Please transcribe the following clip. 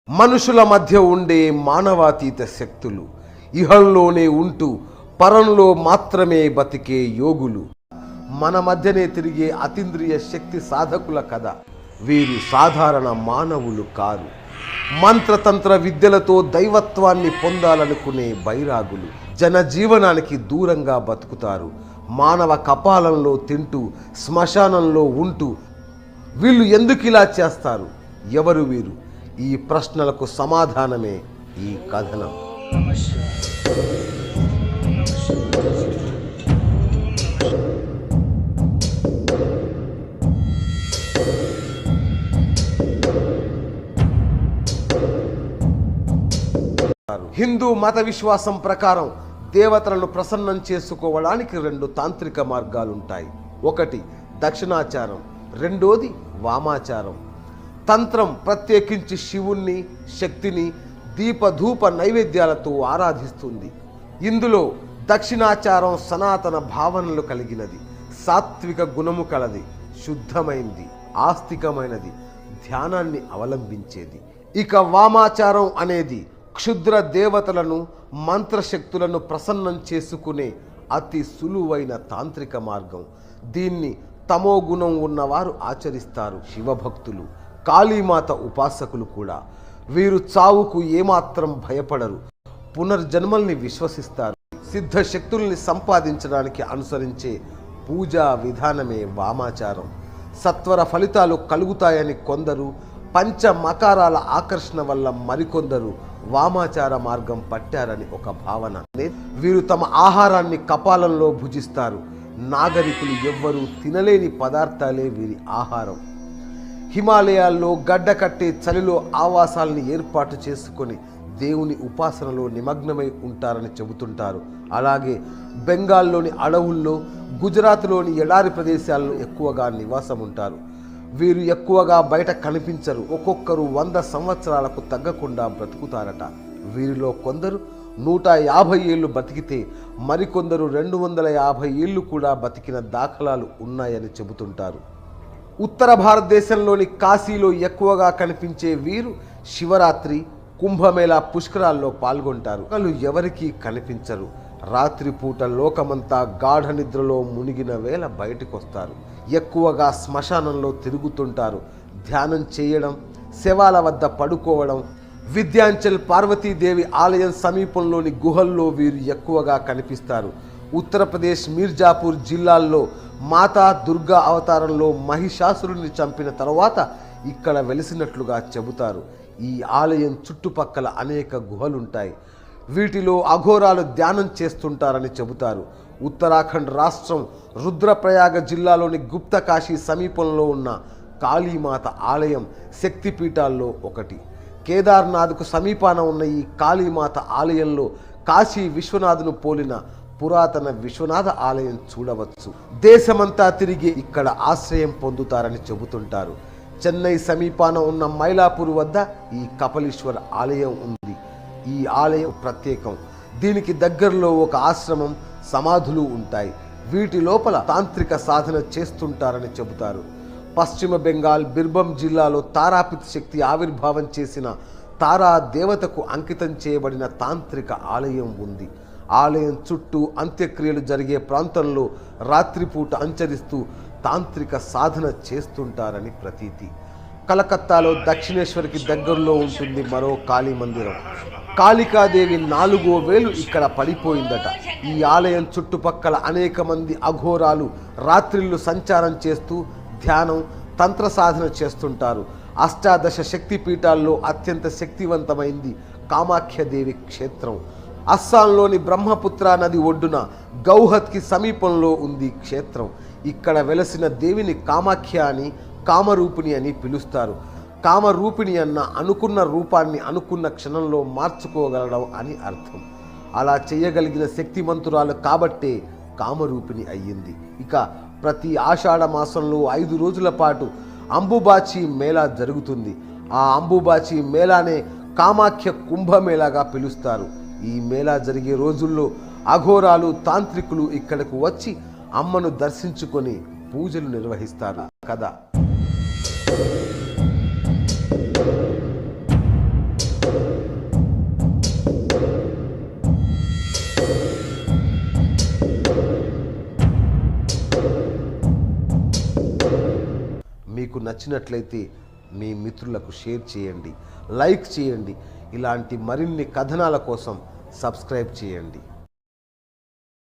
మనుషుల మధ్య ఉండే మానవాతీత శక్తులు, ఇహంలోనే ఉంటూ పరంలో మాత్రమే బతికే యోగులు, మన మధ్యనే తిరిగే అతీంద్రియ శక్తి సాధకుల కథ. వీరు సాధారణ మానవులు కారు. మంత్రతంత్ర విద్యలతో దైవత్వాన్ని పొందాలనుకునే బైరాగులు. జనజీవనానికి దూరంగా బతుకుతారు. మానవ కపాలంలో తింటూ శ్మశానంలో ఉంటూ. వీళ్ళు ఎందుకు ఇలా చేస్తారు? ఎవరు వీరు? ఈ ప్రశ్నలకు సమాధానమే ఈ కథనం. హిందూ మత విశ్వాసం ప్రకారం దేవతలను ప్రసన్నం చేసుకోవడానికి రెండు తాంత్రిక మార్గాలుంటాయి. ఒకటి దక్షిణాచారం, రెండోది వామాచారం. తంత్రం ప్రత్యేకించి శివుణ్ణి, శక్తిని దీపధూప నైవేద్యాలతో ఆరాధిస్తుంది. ఇందులో దక్షిణాచారం సనాతన భావనలు కలిగినది, సాత్విక గుణము కలది, శుద్ధమైంది, ఆస్తికమైనది, ధ్యానాన్ని అవలంబించేది. ఇక వామాచారం అనేది క్షుద్ర దేవతలను, మంత్రశక్తులను ప్రసన్నం చేసుకునే అతి సులువైన తాంత్రిక మార్గం. దీన్ని తమో గుణం ఉన్నవారు ఆచరిస్తారు. శివభక్తులు, కాళీమాత ఉపాసకులు కూడా. వీరు చావుకు ఏమాత్రం భయపడరు. పునర్జన్మల్ని విశ్వసిస్తారు. సిద్ధ శక్తుల్ని సంపాదించడానికి అనుసరించే పూజా విధానమే వామాచారం. సత్వర ఫలితాలు కలుగుతాయని కొందరు, పంచ మకారాల ఆకర్షణ వల్ల మరికొందరు వామాచార మార్గం పట్టారని ఒక భావన. వీరు తమ ఆహారాన్ని కపాలంలో భుజిస్తారు. నాగరికులు ఎవ్వరూ తినలేని పదార్థాలే వీరి ఆహారం. హిమాలయాల్లో గడ్డ కట్టే చలిలో ఆవాసాలని ఏర్పాటు చేసుకొని దేవుని ఉపాసనలో నిమగ్నమై ఉంటారని చెబుతుంటారు. అలాగే బెంగాల్లోని అడవుల్లో, గుజరాత్లోని ఎడారి ప్రదేశాల్లో ఎక్కువగా నివాసం ఉంటారు. వీరు ఎక్కువగా బయట కనిపించరు. ఒక్కొక్కరు 100 సంవత్సరాలకు తగ్గకుండా బ్రతుకుతారట. వీరిలో కొందరు 150 ఏళ్ళు బతికితే మరికొందరు 250 ఏళ్ళు కూడా బతికిన దాఖలాలు ఉన్నాయని చెబుతుంటారు. ఉత్తర భారతదేశంలోని కాశీలో ఎక్కువగా కనిపించే వీరు శివరాత్రి, కుంభమేళా పుష్కరాల్లో పాల్గొంటారు. వాళ్ళు ఎవరికీ కనిపించరు. రాత్రిపూట లోకమంతా గాఢ నిద్రలో మునిగిన వేళ బయటకొస్తారు. ఎక్కువగా శ్మశానంలో తిరుగుతుంటారు. ధ్యానం చేయడం, శవాల వద్ద పడుకోవడం. విద్యాంచల్ పార్వతీదేవి ఆలయం సమీపంలోని గుహల్లో వీరు ఎక్కువగా కనిపిస్తారు. ఉత్తరప్రదేశ్ మీర్జాపూర్ జిల్లాల్లో మాతా దుర్గా అవతారంలో మహిషాసురుని చంపిన తర్వాత ఇక్కడ వెలిసినట్లుగా చెబుతారు. ఈ ఆలయం చుట్టుపక్కల అనేక గుహలుంటాయి. వీటిలో అఘోరాలు ధ్యానం చేస్తుంటారని చెబుతారు. ఉత్తరాఖండ్ రాష్ట్రం రుద్రప్రయాగ జిల్లాలోని గుప్తకాశీ సమీపంలో ఉన్న కాళీమాత ఆలయం శక్తిపీఠాల్లో ఒకటి. కేదార్నాథ్కు సమీపాన ఉన్న ఈ కాళీమాత ఆలయంలో కాశీ విశ్వనాథును పోలిన పురాతన విశ్వనాథ ఆలయం చూడవచ్చు. దేశమంతా తిరిగి ఇక్కడ ఆశ్రయం పొందుతారని చెబుతుంటారు. చెన్నై సమీపాన ఉన్న మైలాపూర్ వద్ద ఈ కపలీశ్వర ఆలయం ఉంది. ఈ ఆలయం ప్రత్యేకం. దీనికి దగ్గరలో ఒక ఆశ్రమం, సమాధులు ఉంటాయి. వీటి లోపల తాంత్రిక సాధన చేస్తుంటారని చెబుతారు. పశ్చిమ బెంగాల్ బిర్భం జిల్లాలో తారాపిత్ శక్తి ఆవిర్భావం చేసిన తారా దేవతకు అంకితం చేయబడిన తాంత్రిక ఆలయం ఉంది. ఆలయం చుట్టూ అంత్యక్రియలు జరిగే ప్రాంతంలో రాత్రిపూట సంచరిస్తూ తాంత్రిక సాధన చేస్తుంటారని ప్రతీతి. కలకత్తాలో దక్షిణేశ్వరికి దగ్గరలో ఉంటుంది మరో కాళీ మందిరం. కాళికాదేవి 4వ వేలు ఇక్కడ పడిపోయిందట. ఈ ఆలయం చుట్టుపక్కల అనేక మంది అఘోరాలు రాత్రిళ్ళు సంచారం చేస్తూ ధ్యానం, తంత్ర సాధన చేస్తుంటారు. అష్టాదశ శక్తి పీఠాల్లో అత్యంత శక్తివంతమైంది కామాఖ్యదేవి క్షేత్రం. అస్సాంలోని బ్రహ్మపుత్ర నది ఒడ్డున గౌహత్కి సమీపంలో ఉంది క్షేత్రం. ఇక్కడ వెలసిన దేవిని కామాఖ్య అని, కామరూపిణి అని పిలుస్తారు. కామరూపిణి అన్న అనుకున్న రూపాన్ని అనుకున్న క్షణంలో మార్చుకోగలడం అని అర్థం. అలా చేయగలిగిన శక్తిమంతురాలు కాబట్టే కామరూపిణి అయ్యింది. ఇక ప్రతి ఆషాఢ మాసంలో 5 రోజుల పాటు అంబుబాచి మేళా జరుగుతుంది. ఆ అంబుబాచి మేళానే కామాఖ్య కుంభమేళాగా పిలుస్తారు. ఈ మేళా జరిగే రోజుల్లో అఘోరాలు, తాంత్రికులు ఇక్కడకు వచ్చి అమ్మను దర్శించుకొని పూజలు నిర్వహిస్తారు కదా. మీకు నచ్చినట్లయితే మీ మిత్రులకు షేర్ చేయండి, లైక్ చేయండి. ఇలాంటి మరిన్ని కథనాల కోసం సబ్స్క్రైబ్ చేయండి.